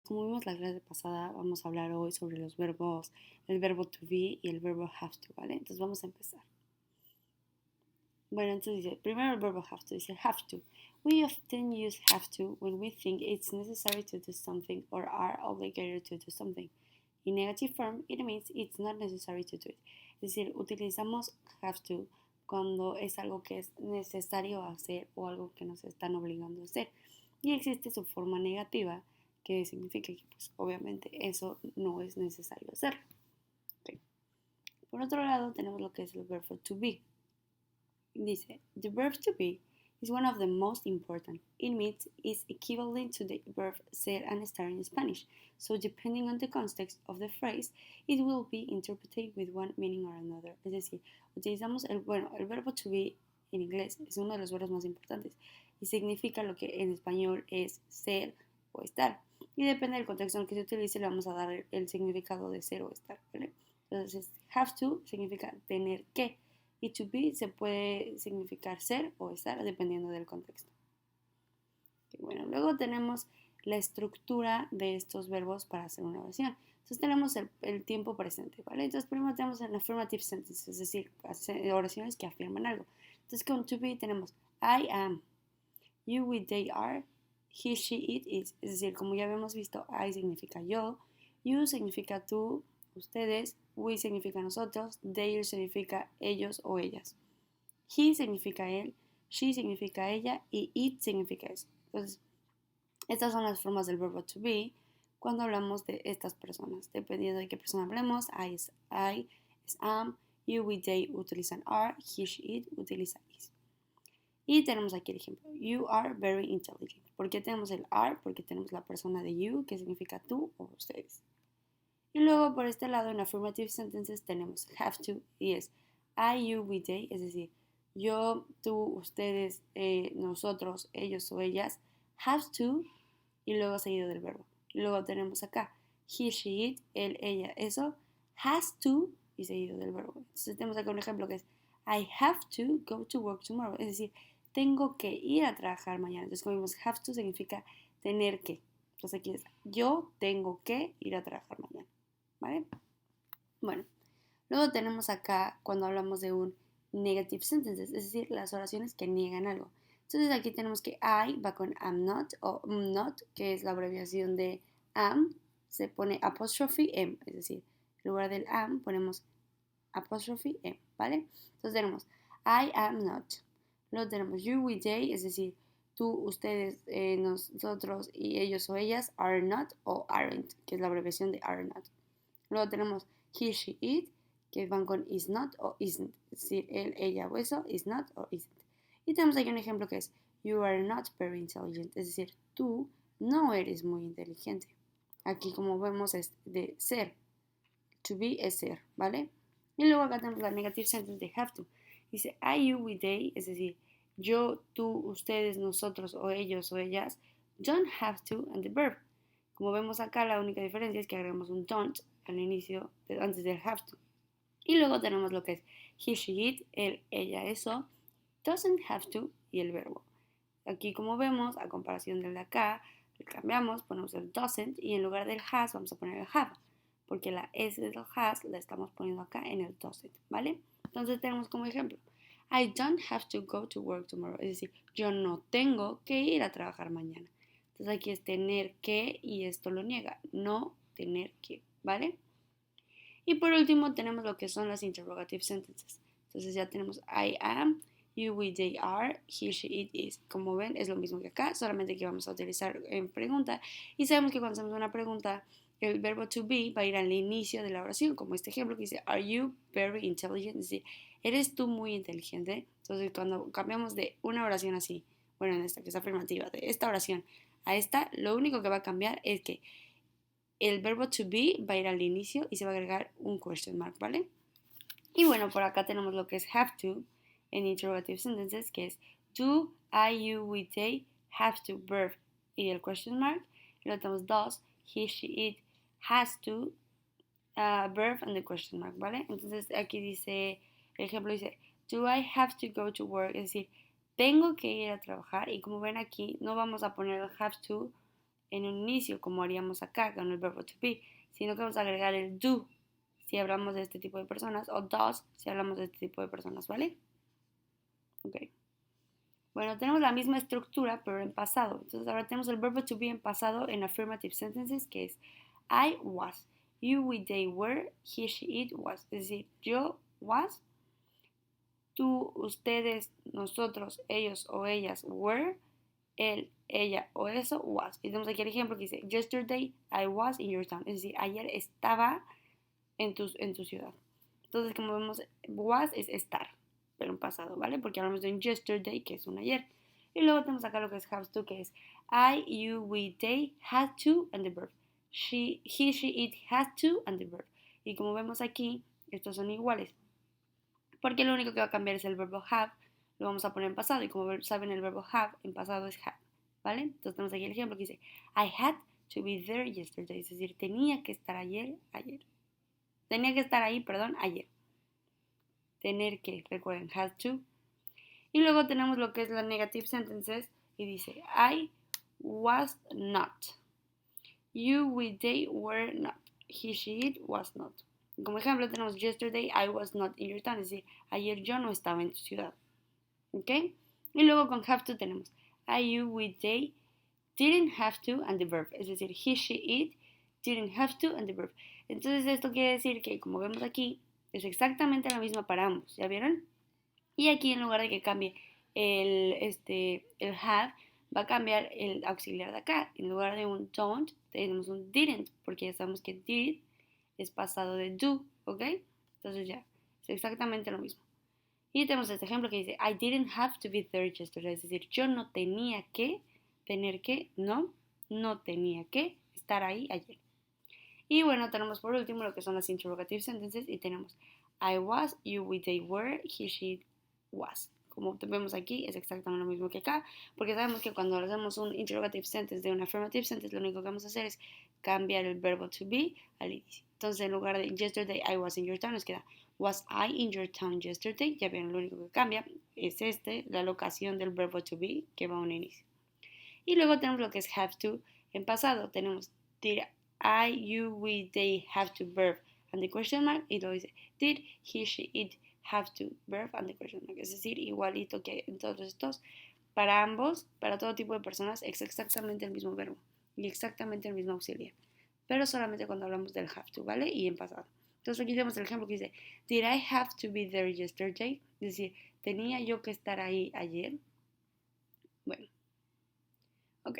Como vimos la clase pasada, vamos a hablar hoy sobre los verbos, el verbo to be y el verbo have to, ¿vale? Entonces vamos a empezar. Bueno, entonces dice, primero el verbo have to, dice have to. We often use have to when we think it's necessary to do something or are obligated to do something. In negative form, it means it's not necessary to do it. Es decir, utilizamos have to cuando es algo que es necesario hacer o algo que nos están obligando a hacer. Y existe su forma negativa, que significa que pues obviamente eso no es necesario hacerlo. Okay. Por otro lado tenemos lo que es el verbo to be. Dice, the verb to be is one of the most important. It means it's equivalent to the verb ser and estar in Spanish. So depending on the context of the phrase, it will be interpreted with one meaning or another. Es decir, utilizamos el verbo to be en inglés es uno de los verbos más importantes y significa lo que en español es ser o estar. Y depende del contexto en el que se utilice, le vamos a dar el significado de ser o estar, ¿vale? Entonces, have to significa tener que. Y to be se puede significar ser o estar dependiendo del contexto. Y bueno, luego tenemos la estructura de estos verbos para hacer una oración. Entonces tenemos el tiempo presente, ¿vale? Entonces primero tenemos el affirmative sentence, es decir, oraciones que afirman algo. Entonces con to be tenemos I am, you, we, they are, he, she, it, is. Es decir, como ya habíamos visto, I significa yo, you significa tú, ustedes, we significa nosotros, they significa ellos o ellas. He significa él, she significa ella y it significa eso. Entonces, estas son las formas del verbo to be cuando hablamos de estas personas. Dependiendo de qué persona hablemos, I es am, you, we, they utilizan are, he, she, it utiliza is. Y tenemos aquí el ejemplo, you are very intelligent. ¿Por qué tenemos el are? Porque tenemos la persona de you, que significa tú o ustedes. Y luego por este lado en affirmative sentences tenemos have to y es I, you, we, they, es decir, yo, tú, ustedes, nosotros, ellos o ellas, have to y luego seguido del verbo. Y luego tenemos acá he, she, it, él, ella, eso, has to y seguido del verbo. Entonces tenemos acá un ejemplo que es I have to go to work tomorrow, es decir, tengo que ir a trabajar mañana. Entonces como vimos, have to significa tener que. Entonces aquí es yo tengo que ir a trabajar mañana. ¿Vale? Bueno, luego tenemos acá cuando hablamos de un negative sentences, es decir, las oraciones que niegan algo. Entonces aquí tenemos que I va con am not o not, que es la abreviación de am, se pone apostrophe m, es decir, en lugar del am ponemos apostrophe m, ¿vale? Entonces tenemos I am not. Luego tenemos you, we, they, es decir, tú, ustedes, nosotros y ellos o ellas are not o aren't, que es la abreviación de are not. Luego tenemos he, she, it, que van con is not o isn't, es decir, él, ella o eso, is not o isn't. Y tenemos aquí un ejemplo que es you are not very intelligent, es decir, tú no eres muy inteligente. Aquí como vemos es de ser, to be es ser, ¿vale? Y luego acá tenemos la negative sentence de have to. Dice I, you, we, they, es decir, yo, tú, ustedes, nosotros o ellos o ellas don't have to and the verb. Como vemos acá, la única diferencia es que agregamos un don't al inicio, antes del have to. Y luego tenemos lo que es he, she, it, él, ella, eso, doesn't have to y el verbo. Aquí como vemos, a comparación del de acá, le cambiamos, ponemos el doesn't y en lugar del has vamos a poner el have, porque la S del has la estamos poniendo acá en el doesn't, ¿vale? Entonces tenemos como ejemplo, I don't have to go to work tomorrow, es decir, yo no tengo que ir a trabajar mañana. Entonces aquí es tener que y esto lo niega, no tener que, ¿vale? Y por último tenemos lo que son las interrogative sentences. Entonces ya tenemos I am, you, we, they are, he, she, it, is. Como ven es lo mismo que acá, solamente que vamos a utilizar en pregunta. Y sabemos que cuando hacemos una pregunta, el verbo to be va a ir al inicio de la oración, como este ejemplo que dice Are you very intelligent? Es decir, ¿eres tú muy inteligente? Entonces cuando cambiamos de una oración así, bueno, en esta que es afirmativa, de esta oración a esta, lo único que va a cambiar es que el verbo to be va a ir al inicio y se va a agregar un question mark, ¿vale? Y bueno, por acá tenemos lo que es have to en interrogative sentences, que es do, I, you, we, they have to verb y el question mark. Y luego tenemos does, he, she, it has to verb and the question mark, ¿vale? Entonces aquí dice, el ejemplo dice, do I have to go to work? Es decir, tengo que ir a trabajar y como ven aquí no vamos a poner el have to en un inicio, como haríamos acá con el verbo to be, sino que vamos a agregar el do si hablamos de este tipo de personas o does si hablamos de este tipo de personas, ¿vale? Ok. Bueno, tenemos la misma estructura, pero en pasado. Entonces ahora tenemos el verbo to be en pasado en affirmative sentences, que es I was, you, we, they were, he, she, it was. Es decir, yo was, tú, ustedes, nosotros, ellos o ellas were, él, ella o eso was. Y tenemos aquí el ejemplo que dice, yesterday I was in your town. Es decir, ayer estaba en tu ciudad. Entonces, como vemos, was es estar, pero en pasado, ¿vale? Porque hablamos de un yesterday, que es un ayer. Y luego tenemos acá lo que es have to, que es I, you, we, they, had to, and the verb. She, he, she, it, had to, and the verb. Y como vemos aquí, estos son iguales. Porque lo único que va a cambiar es el verbo have, lo vamos a poner en pasado. Y como saben, el verbo have en pasado es had, ¿vale? Entonces tenemos aquí el ejemplo que dice I had to be there yesterday. Es decir, tenía que estar ayer. Tenía que estar ahí, perdón, ayer. Tener que, recuerden, had to. Y luego tenemos lo que es la negative sentences y dice I was not. You, we, they were not. He, she, it was not. Como ejemplo tenemos yesterday I was not in your town. Es decir, ayer yo no estaba en tu ciudad. ¿Ok? Y luego con have to tenemos I, you, we, they didn't have to and the verb. Es decir, he, she, it didn't have to and the verb. Entonces esto quiere decir que, como vemos aquí, es exactamente la misma para ambos. ¿Ya vieron? Y aquí en lugar de que cambie el have, va a cambiar el auxiliar de acá. En lugar de un don't, tenemos un didn't, porque ya sabemos que did es pasado de do, ¿ok? Entonces ya, es exactamente lo mismo. Y tenemos este ejemplo que dice, I didn't have to be there yesterday. Es decir, yo no tenía que, no tenía que estar ahí ayer. Y bueno, tenemos por último lo que son las interrogative sentences y tenemos I was, you, we, they were, he, she, was. Como vemos aquí, es exactamente lo mismo que acá, porque sabemos que cuando hacemos un interrogative sentence de un affirmative sentence, lo único que vamos a hacer es cambiar el verbo to be al inicio. Entonces, en lugar de yesterday I was in your town, nos queda was I in your town yesterday. Ya vieron, lo único que cambia es la locación del verbo to be que va a un inicio. Y luego tenemos lo que es have to en pasado. Tenemos did I, you, we, they have to verb and the question mark. Y luego dice did he, she, it have to verb and the question mark. Es decir, igualito que en todos estos. Para ambos, para todo tipo de personas, es exactamente el mismo verbo y exactamente el mismo auxiliar. Pero solamente cuando hablamos del have to, ¿vale? Y en pasado. Entonces aquí tenemos el ejemplo que dice did I have to be there yesterday? Es decir, ¿tenía yo que estar ahí ayer? Bueno, ok.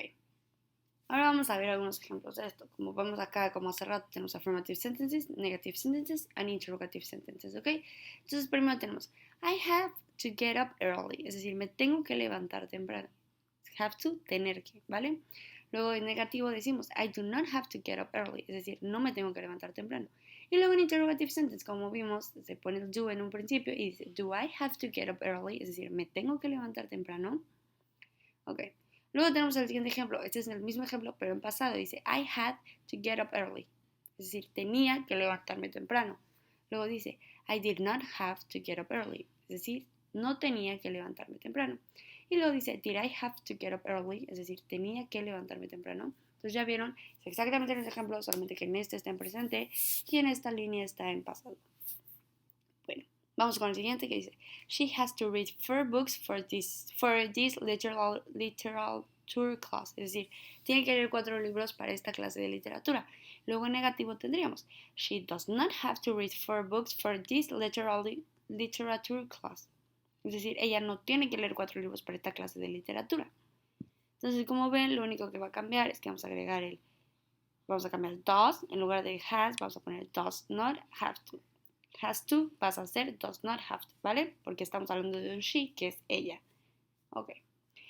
Ahora vamos a ver algunos ejemplos de esto. Como vemos acá, como hace rato, tenemos affirmative sentences, negative sentences, and interrogative sentences, ¿ok? Entonces primero tenemos I have to get up early, es decir, me tengo que levantar temprano. Have to, tener que, ¿vale? Luego en negativo decimos I do not have to get up early, es decir, no me tengo que levantar temprano. Y luego en interrogative sentence, como vimos, se pone el do en un principio y dice do I have to get up early, es decir, me tengo que levantar temprano. Ok. Luego tenemos el siguiente ejemplo. Este es el mismo ejemplo, pero en pasado. Dice, I had to get up early. Es decir, tenía que levantarme temprano. Luego dice, I did not have to get up early. Es decir, no tenía que levantarme temprano. Y luego dice, did I have to get up early? Es decir, tenía que levantarme temprano. Entonces ya vieron, es exactamente el ejemplo, solamente que en este está en presente y en esta línea está en pasado. Bueno, vamos con el siguiente que dice, she has to read 4 books for this literature class. Es decir, tiene que leer 4 libros para esta clase de literatura. Luego en negativo tendríamos, she does not have to read 4 books for this literature class. Es decir, ella no tiene que leer 4 libros para esta clase de literatura. Entonces, como ven, lo único que va a cambiar es que vamos a cambiar does, en lugar de has, vamos a poner does not have to. Has to pasa a ser does not have to, ¿vale? Porque estamos hablando de un she, que es ella. Ok.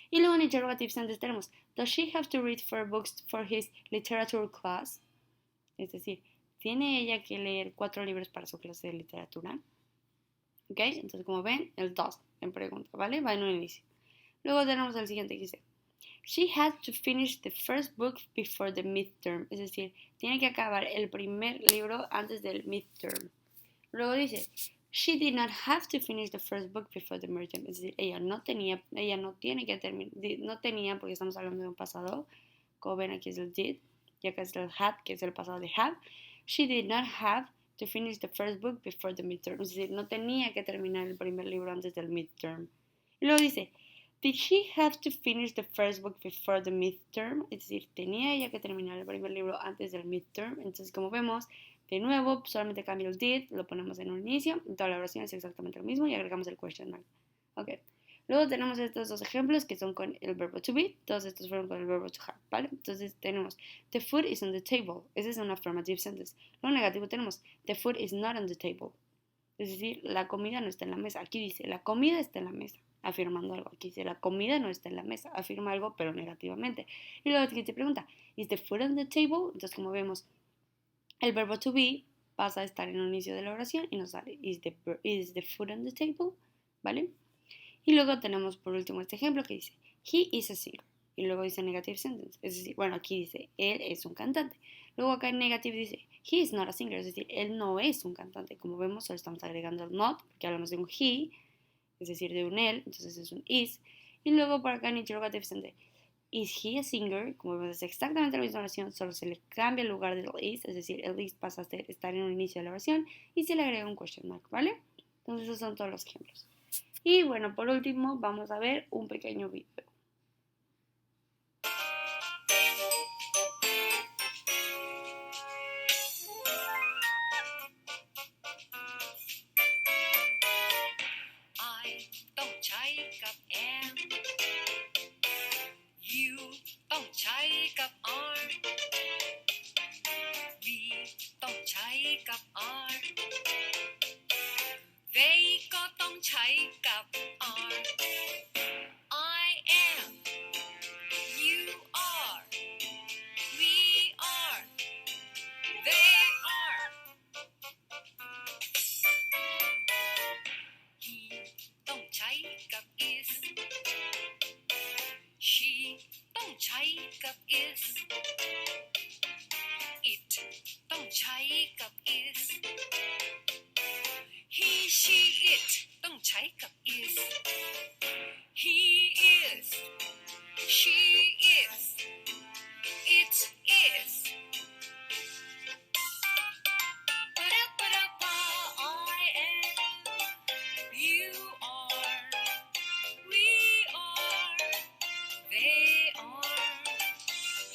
Y luego en interrogative sentence tenemos, does she have to read 4 books for his literature class? Es decir, ¿tiene ella que leer 4 libros para su clase de literatura? Ok, entonces como ven, el does en pregunta, ¿vale? Va en un inicio. Luego tenemos el siguiente que dice, she had to finish the first book before the midterm. Es decir, tiene que acabar el primer libro antes del midterm. Luego dice, she did not have to finish the first book before the midterm. Es decir, ella no tenía porque estamos hablando de un pasado Como ven, aquí es el did, y acá es el had, que es el pasado de have. She did not have to finish the first book before the midterm. Es decir, no tenía que terminar el primer libro antes del midterm. Y luego dice, did she have to finish the first book before the midterm? Es decir, tenía ella que terminar el primer libro antes del midterm. Entonces, como vemos, de nuevo, solamente cambia el did, lo ponemos en un inicio, y toda la oración es exactamente lo mismo y agregamos el question mark. Ok. Luego tenemos estos dos ejemplos que son con el verbo to be. Todos estos fueron con el verbo to have, ¿vale? Entonces tenemos, the food is on the table. Esa es una affirmative sentence. Luego negativo tenemos, the food is not on the table. Es decir, la comida no está en la mesa. Aquí dice, la comida está en la mesa, afirmando algo. Aquí dice, la comida no está en la mesa, afirma algo, pero negativamente. Y luego aquí te pregunta, is the food on the table? Entonces, como vemos, el verbo to be pasa a estar en el inicio de la oración y nos sale, is the food on the table? ¿Vale? Y luego tenemos por último este ejemplo que dice, he is a singer. Y luego dice negative sentence. Es decir, bueno, aquí dice, él es un cantante. Luego acá en negative dice, he is not a singer. Es decir, él no es un cantante. Como vemos, solo estamos agregando el not, porque hablamos de un he, es decir, de un él, entonces es un is. Y luego por acá en interrogative sentence, is he a singer? Como vemos, es exactamente la misma oración, solo se le cambia el lugar del is, es decir, el is pasa a estar en un inicio de la oración y se le agrega un question mark, ¿vale? Entonces esos son todos los ejemplos. Y bueno, por último vamos a ver un pequeño video. I ต้องใช้กับ am You ต้องใช้กับ are We ต้องใช้กับ are They ก็ต้องใช้กับ are I am You are We are They are He ต้องใช้กับ is She ต้องใช้กับ is It ต้องใช้กับ is He, she, it ต้องใช้กับ is He is She is It is I am You are We are They are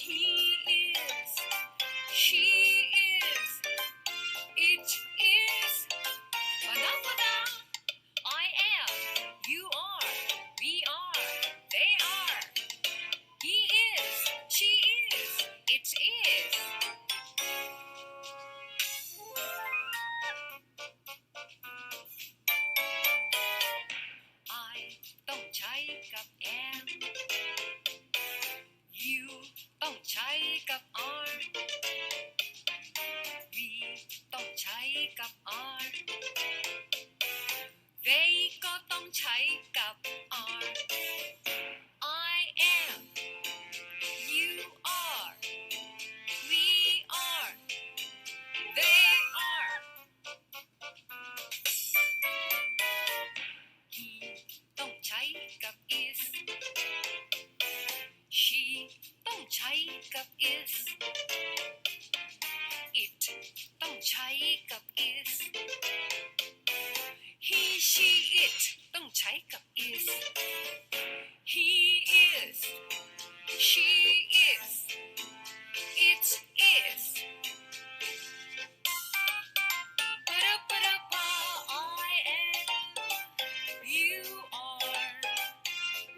He is She is It is I am You are We are They are He is She is It is I ต้องใช้กับ am You ต้องใช้กับ are We ต้องใช้กับ are They ก็ต้องใช้กับ are I am You are We are They are He ต้องใช้กับ is She ต้องใช้กับ is It ต้องใช้กับ is He, she, it ต้องใช้กับ is He is She is It is I am You are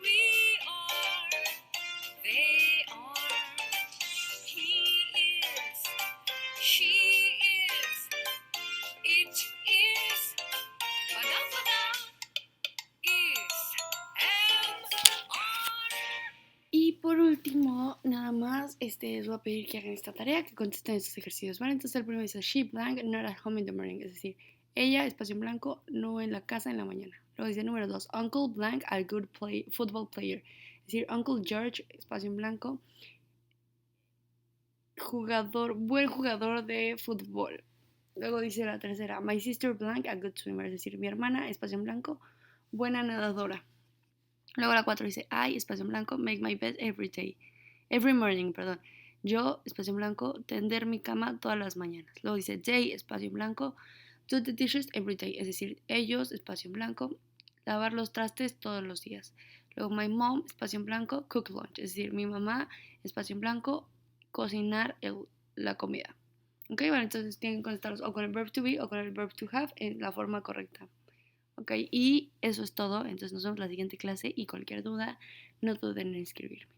We are They are He is She is It is is am are Y por último, nada más, les voy a pedir que hagan esta tarea, que contesten estos ejercicios, ¿vale? Entonces el primero dice, she blank, not at home in the morning, es decir, ella, espacio en blanco, no en la casa en la mañana. Luego dice número 2, Uncle blank, a good football player, es decir, Uncle George, espacio en blanco, buen jugador de fútbol. Luego dice la tercera, my sister blank, a good swimmer, es decir, mi hermana, espacio en blanco, buena nadadora. Luego la 4 dice, I, espacio en blanco, make my bed every day. Every morning, perdón. Yo, espacio en blanco, tender mi cama todas las mañanas. Luego dice they, espacio en blanco, do the dishes every day. Es decir, ellos, espacio en blanco, lavar los trastes todos los días. Luego my mom, espacio en blanco, cook lunch. Es decir, mi mamá, espacio en blanco, cocinar la comida. Ok, bueno, entonces tienen que contestarlos o con el verb to be o con el verb to have en la forma correcta. Ok, y eso es todo. Entonces nos vemos en la siguiente clase y cualquier duda, no duden en escribirme.